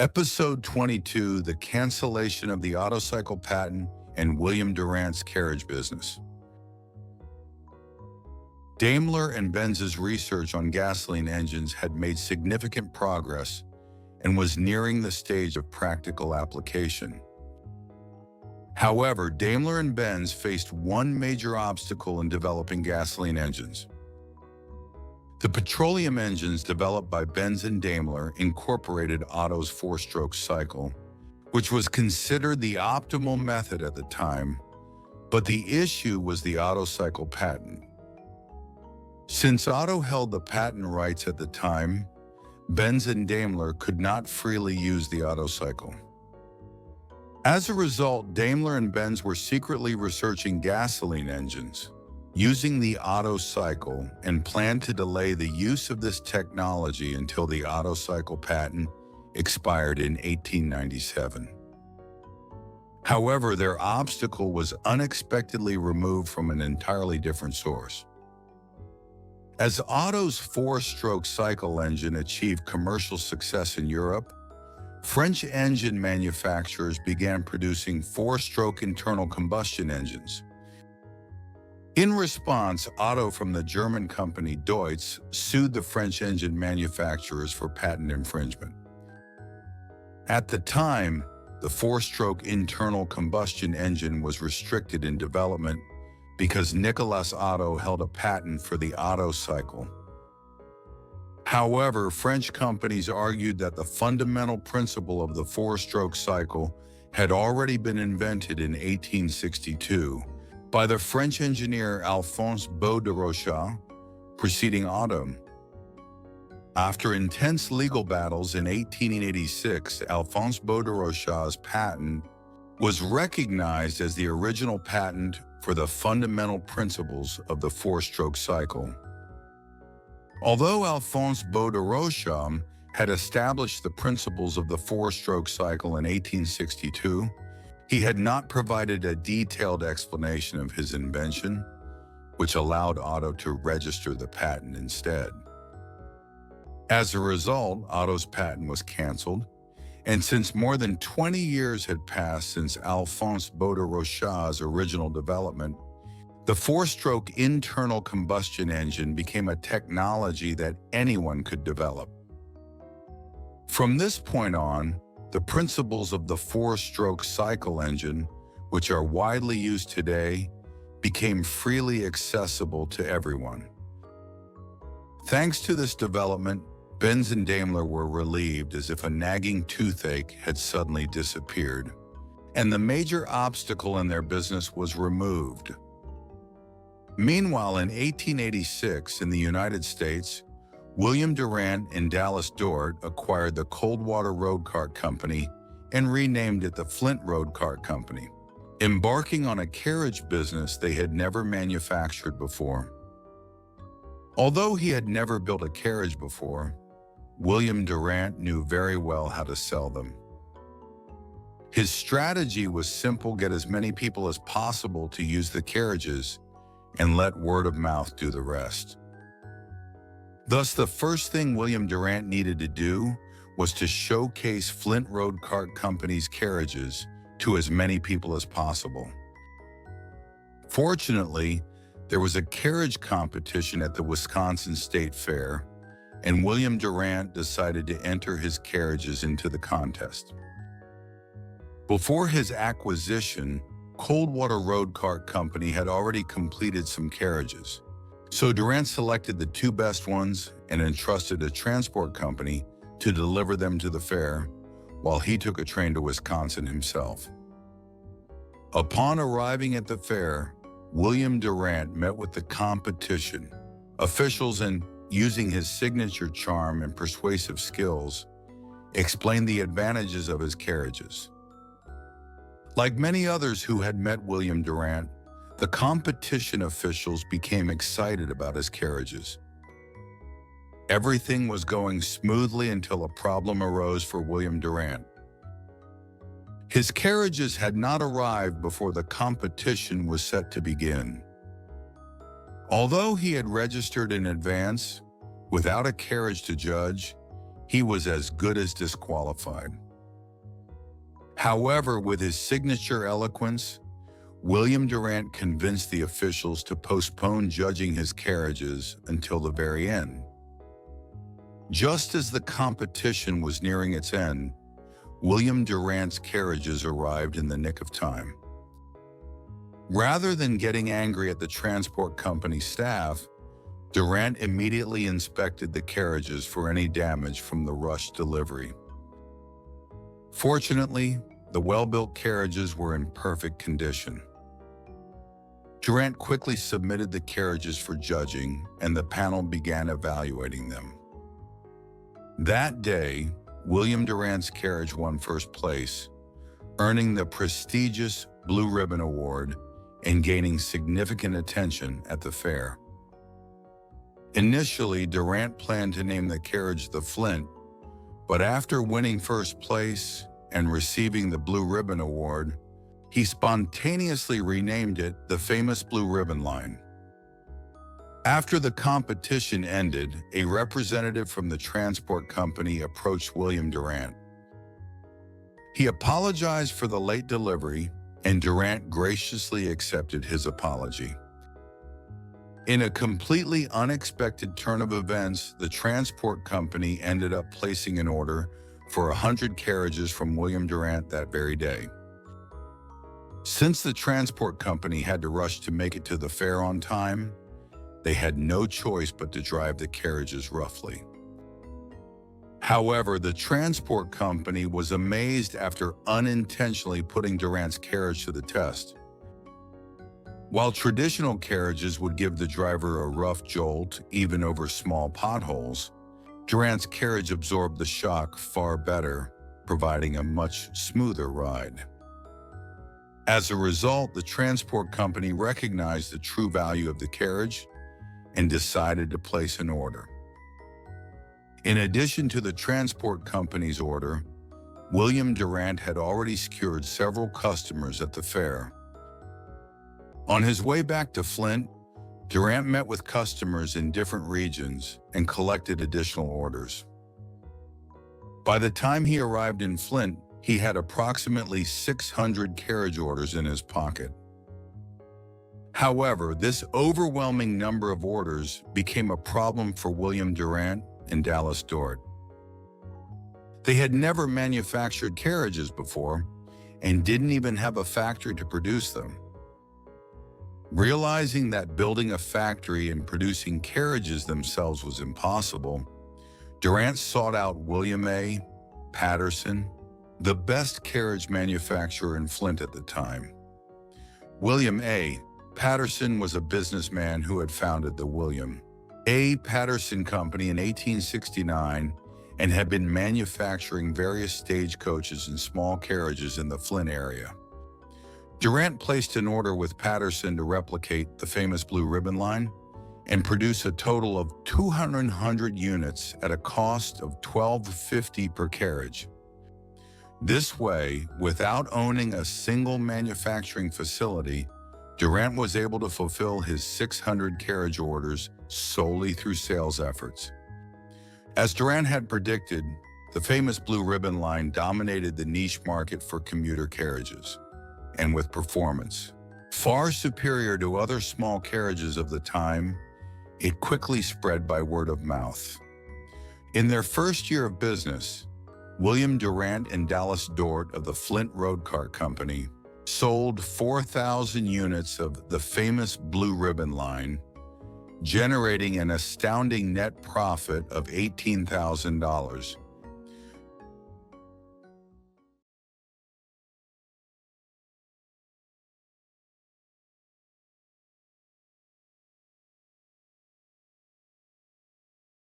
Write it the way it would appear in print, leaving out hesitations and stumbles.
Episode 22, The Cancellation of the Autocycle Patent and William Durant's Carriage Business. Daimler and Benz's research on gasoline engines had made significant progress and was nearing the stage of practical application. However, Daimler and Benz faced one major obstacle in developing gasoline engines. The petroleum engines developed by Benz and Daimler incorporated Otto's four-stroke cycle, which was considered the optimal method at the time, but the issue was the Otto cycle patent. Since Otto held the patent rights at the time, Benz and Daimler could not freely use the Otto cycle. As a result, Daimler and Benz were secretly researching gasoline engines using the Otto cycle and planned to delay the use of this technology until the Otto cycle patent expired in 1897. However, their obstacle was unexpectedly removed from an entirely different source. As Otto's four-stroke cycle engine achieved commercial success in Europe, French engine manufacturers began producing four-stroke internal combustion engines. In response, Otto from the German company Deutz sued the French engine manufacturers for patent infringement. At the time, the four-stroke internal combustion engine was restricted in development because Nicolas Otto held a patent for the Otto cycle. However, French companies argued that the fundamental principle of the four-stroke cycle had already been invented in 1862 by the French engineer Alphonse Beaude-Rochat, preceding Otto. After intense legal battles in 1886, Alphonse Beaude-Rochat's patent was recognized as the original patent for the fundamental principles of the four-stroke cycle. Although Alphonse Beaude-Rochat had established the principles of the four-stroke cycle in 1862, he had not provided a detailed explanation of his invention, which allowed Otto to register the patent instead. As a result, Otto's patent was canceled, and since more than 20 years had passed since Alphonse Beaude-Rochat's original development, the four-stroke internal combustion engine became a technology that anyone could develop. From this point on, the principles of the four-stroke cycle engine, which are widely used today, became freely accessible to everyone. Thanks to this development, Benz and Daimler were relieved as if a nagging toothache had suddenly disappeared, and the major obstacle in their business was removed. Meanwhile, in 1886, in the United States, William Durant and Dallas Dort acquired the Coldwater Road Cart Company and renamed it the Flint Road Cart Company, embarking on a carriage business they had never manufactured before. Although he had never built a carriage before, William Durant knew very well how to sell them. His strategy was simple: get as many people as possible to use the carriages and let word of mouth do the rest. Thus, the first thing William Durant needed to do was to showcase Flint Road Cart Company's carriages to as many people as possible. Fortunately, there was a carriage competition at the Wisconsin State Fair, and William Durant decided to enter his carriages into the contest. Before his acquisition, Coldwater Road Cart Company had already completed some carriages. So Durant selected the two best ones and entrusted a transport company to deliver them to the fair, while he took a train to Wisconsin himself. Upon arriving at the fair, William Durant met with the competition officials and, using his signature charm and persuasive skills, explained the advantages of his carriages. Like many others who had met William Durant, the competition officials became excited about his carriages. Everything was going smoothly until a problem arose for William Durant. His carriages had not arrived before the competition was set to begin. Although he had registered in advance, without a carriage to judge, he was as good as disqualified. However, with his signature eloquence, William Durant convinced the officials to postpone judging his carriages until the very end. Just as the competition was nearing its end, William Durant's carriages arrived in the nick of time. Rather than getting angry at the transport company staff, Durant immediately inspected the carriages for any damage from the rushed delivery. Fortunately, the well-built carriages were in perfect condition. Durant quickly submitted the carriages for judging, and the panel began evaluating them. That day, William Durant's carriage won first place, earning the prestigious Blue Ribbon Award and gaining significant attention at the fair. Initially, Durant planned to name the carriage the Flint, but after winning first place and receiving the Blue Ribbon Award, he spontaneously renamed it the famous Blue Ribbon Line. After the competition ended, a representative from the transport company approached William Durant. He apologized for the late delivery, and Durant graciously accepted his apology. In a completely unexpected turn of events, the transport company ended up placing an order for 100 carriages from William Durant that very day. Since the transport company had to rush to make it to the fair on time, they had no choice but to drive the carriages roughly. However, the transport company was amazed after unintentionally putting Durant's carriage to the test. While traditional carriages would give the driver a rough jolt, even over small potholes, Durant's carriage absorbed the shock far better, providing a much smoother ride. As a result, the transport company recognized the true value of the carriage and decided to place an order. In addition to the transport company's order, William Durant had already secured several customers at the fair. On his way back to Flint, Durant met with customers in different regions and collected additional orders. By the time he arrived in Flint, he had approximately 600 carriage orders in his pocket. However, this overwhelming number of orders became a problem for William Durant and Dallas Dort. They had never manufactured carriages before and didn't even have a factory to produce them. Realizing that building a factory and producing carriages themselves was impossible, Durant sought out William A. Patterson, the best carriage manufacturer in Flint at the time. William A. Patterson was a businessman who had founded the William A. Patterson Company in 1869 and had been manufacturing various stagecoaches and small carriages in the Flint area. Durant placed an order with Patterson to replicate the famous Blue Ribbon Line and produce a total of 200 units at a cost of $12.50 per carriage. This way, without owning a single manufacturing facility, Durant was able to fulfill his 600 carriage orders solely through sales efforts. As Durant had predicted, the famous Blue Ribbon Line dominated the niche market for commuter carriages, and with performance far superior to other small carriages of the time, it quickly spread by word of mouth. In their first year of business, William Durant and Dallas Dort of the Flint Road Cart Company sold 4,000 units of the famous Blue Ribbon Line, generating an astounding net profit of $18,000,